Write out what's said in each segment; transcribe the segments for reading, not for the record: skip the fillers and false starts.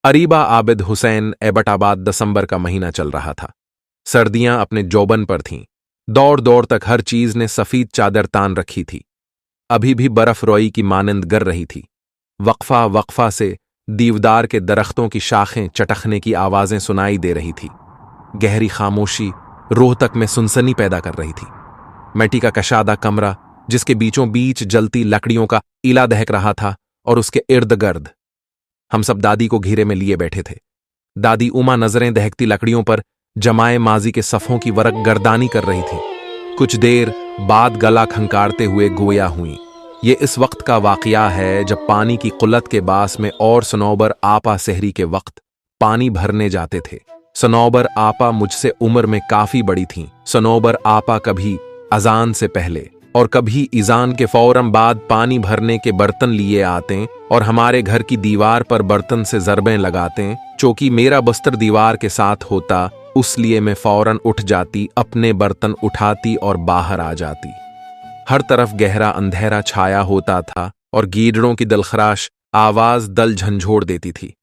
अरीबा आबिद हुसैन एबटाबाद दिसंबर का महीना चल रहा था। सर्दियां अपने जोबन पर थीं। दौड़ दौड़ तक हर चीज ने सफीद चादर तान रखी थी। अभी भी बर्फ रोई की मानंद गर रही थी। वक्फा वक्फा से दीवदार के दरख्तों की शाखें चटखने की आवाजें सुनाई दे रही थी। गहरी खामोशी रोहतक में सुनसनी पैदा कर रही थी। मिट्टी का कशादा कमरा जिसके बीचों बीच जलती लकड़ियों का इला दहक रहा था और उसके इर्द गिर्द हम सब दादी को घेरे में लिए बैठे थे। दादी उमा नजरें दहकती लकड़ियों पर जमाए माजी के सफ़ों की वरक गर्दानी कर रही थी। कुछ देर बाद गला खंकारते हुए गोया हुई। ये इस वक्त का वाकया है जब पानी की कुल्लत के बास में और सनौबर आपा सहरी के वक्त पानी भरने जाते थे। सनौबर आपा मुझसे उम्र में काफी बड़ी थीं। सनौबर आपा कभी अजान से पहले और कभी इजान के फौरन बाद पानी भरने के बर्तन लिए आते और हमारे घर की दीवार पर बर्तन से ज़रबें लगाते। चूंकि मेरा बस्तर दीवार के साथ होता उसलिए मैं फौरन उठ जाती, अपने बर्तन उठाती और बाहर आ जाती। हर तरफ गहरा अंधेरा छाया होता था और गीदड़ों की दिलखराश आवाज दल झंझोड़ देती थी।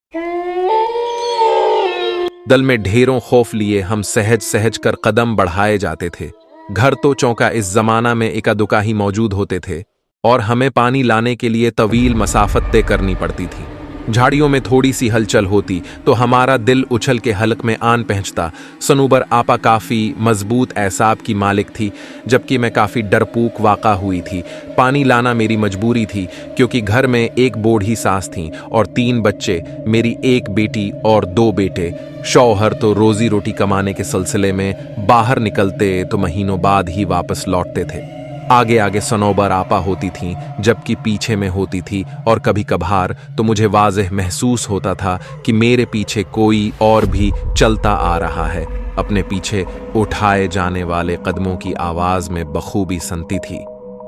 दल में ढेरों खौफ लिए हम सहज सहज कर कदम बढ़ाए जाते थे। घर तो चौंका इस जमाना में इका दुका ही मौजूद होते थे और हमें पानी लाने के लिए तवील मसाफत तय करनी पड़ती थी। झाड़ियों में थोड़ी सी हलचल होती तो हमारा दिल उछल के हलक में आन पहुंचता। सनूबर आपा काफ़ी मजबूत एसाब की मालिक थी, जबकि मैं काफ़ी डरपूक वाक़ा हुई थी। पानी लाना मेरी मजबूरी थी क्योंकि घर में एक बूढ़ी सास थीं और 3 बच्चे, मेरी एक बेटी और 2 बेटे। शौहर तो रोजी रोटी कमाने के सिलसिले में बाहर निकलते तो महीनों बाद ही वापस लौटते थे। आगे आगे सनौबर आपा होती थीं, जबकि पीछे में होती थी और कभी कभार तो मुझे वाज़ेह महसूस होता था कि मेरे पीछे कोई और भी चलता आ रहा है। अपने पीछे उठाए जाने वाले कदमों की आवाज़ में बखूबी सुनती थी।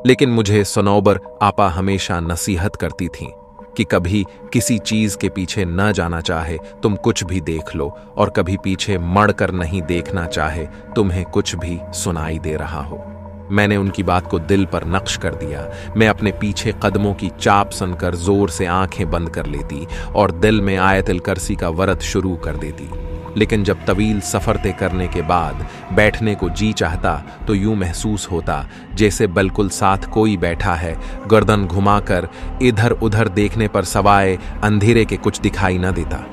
लेकिन मुझे सनौबर आपा हमेशा नसीहत करती थीं कि कभी किसी चीज़ के पीछे न जाना चाहे तुम कुछ भी देख लो, और कभी पीछे मड़ कर नहीं देखना चाहे तुम्हें कुछ भी सुनाई दे रहा हो। मैंने उनकी बात को दिल पर नक्श कर दिया। मैं अपने पीछे कदमों की चाप सुनकर जोर से आंखें बंद कर लेती और दिल में आयतुल कुर्सी का वरद शुरू कर देती। लेकिन जब तवील सफ़र तय करने के बाद बैठने को जी चाहता तो यूं महसूस होता जैसे बिल्कुल साथ कोई बैठा है। गर्दन घुमाकर इधर उधर देखने पर सवाए अंधेरे के कुछ दिखाई न देता।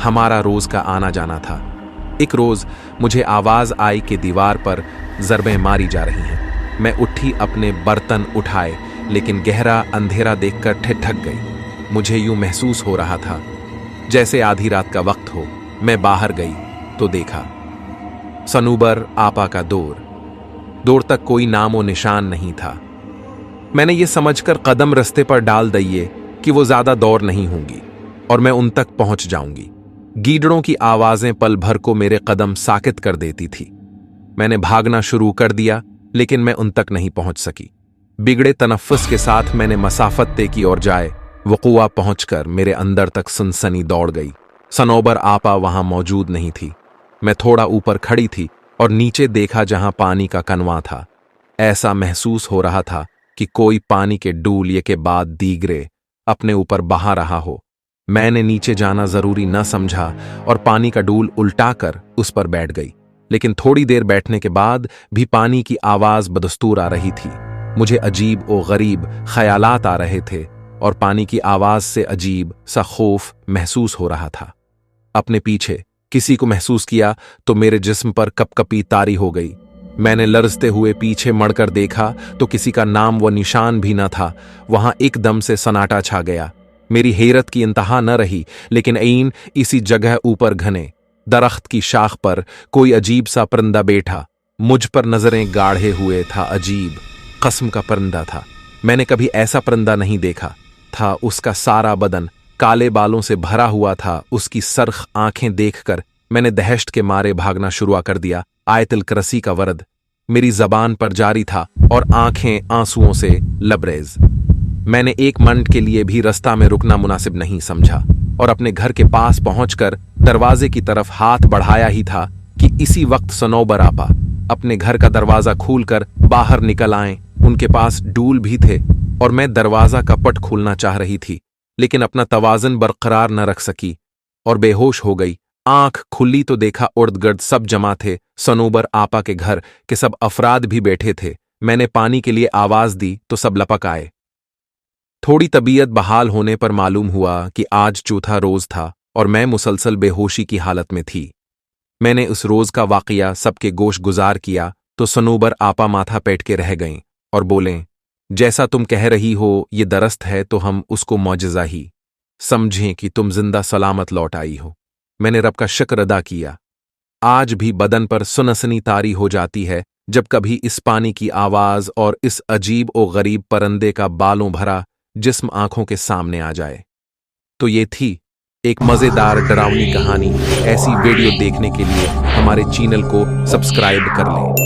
हमारा रोज का आना जाना था। एक रोज मुझे आवाज आई कि दीवार पर ज़रबें मारी जा रही हैं। मैं उठी, अपने बर्तन उठाए, लेकिन गहरा अंधेरा देखकर ठिठक गई। मुझे यूं महसूस हो रहा था जैसे आधी रात का वक्त हो। मैं बाहर गई तो देखा सनूबर आपा का दूर तक कोई नामो निशान नहीं था। मैंने ये समझकर कदम रस्ते पर डाल दिए कि वो ज्यादा दौर नहीं होंगी और मैं उन तक पहुंच जाऊंगी। गीदड़ों की आवाजें पल भर को मेरे कदम साकित कर देती थी। मैंने भागना शुरू कर दिया, लेकिन मैं उन तक नहीं पहुंच सकी। बिगड़े तनफ्फुस के साथ मैंने मसाफत तय की और जाए वक़ुआ पहुंचकर मेरे अंदर तक सनसनी दौड़ गई। सनौबर आपा वहां मौजूद नहीं थी। मैं थोड़ा ऊपर खड़ी थी और नीचे देखा जहां पानी का कनवा था। ऐसा महसूस हो रहा था कि कोई पानी के डूल के बाद दीगरे अपने ऊपर बहा रहा हो। मैंने नीचे जाना जरूरी न समझा और पानी का डूल उल्टाकर उस पर बैठ गई। लेकिन थोड़ी देर बैठने के बाद भी पानी की आवाज बदस्तूर आ रही थी। मुझे अजीब और गरीब ख्यालात आ रहे थे और पानी की आवाज से अजीब सा खौफ महसूस हो रहा था। अपने पीछे किसी को महसूस किया तो मेरे जिस्म पर कपकपी तारी हो गई। मैंने लरजते हुए पीछे मड़कर देखा तो किसी का नाम व निशान भी न था। वहां एकदम से सन्नाटा छा गया। मेरी हैरत की इंतहा न रही, लेकिन ऐन इसी जगह ऊपर घने दरख्त की शाख पर कोई अजीब सा परिंदा बैठा मुझ पर नजरें गाढ़े हुए था। अजीब कस्म का परिंदा था। मैंने कभी ऐसा परिंदा नहीं देखा था। उसका सारा बदन काले बालों से भरा हुआ था। उसकी सरख आंखें देखकर मैंने दहशत के मारे भागना शुरू कर दिया। आयतुल कुर्सी का वरद मेरी जबान पर जारी था और आंखें आंसुओं से लबरेज। मैंने एक मिनट के लिए भी रास्ता में रुकना मुनासिब नहीं समझा और अपने घर के पास पहुंचकर दरवाजे की तरफ हाथ बढ़ाया ही था कि इसी वक्त सनौबर आपा अपने घर का दरवाजा खोलकर बाहर निकल आए। उनके पास डूल भी थे और मैं दरवाजा का पट खोलना चाह रही थी, लेकिन अपना तवाज़ुन बरकरार न रख सकी। और बेहोश हो गई। आंख खुली तो देखा उर्द-गर्द सब जमा थे। सनोबर आपा के घर के सब अफराद भी बैठे थे। मैंने पानी के लिए आवाज दी तो सब लपक आए। थोड़ी तबीयत बहाल होने पर मालूम हुआ कि आज चौथा रोज था और मैं मुसलसल बेहोशी की हालत में थी। मैंने उस रोज का वाकया सबके गोश गुजार किया तो सनोबर आपा माथा पेट के रह गईं और बोलें, जैसा तुम कह रही हो ये दरस्त है तो हम उसको मौजज़ा ही समझें कि तुम जिंदा सलामत लौट आई हो। मैंने रब का शुक्र अदा किया। आज भी बदन पर सुनसनी तारी हो जाती है जब कभी इस पानी की आवाज और इस अजीब और गरीब परंदे का बालों भरा जिस्म आंखों के सामने आ जाए। तो ये थी एक मजेदार डरावनी कहानी। ऐसी वीडियो देखने के लिए हमारे चैनल को सब्सक्राइब कर लें।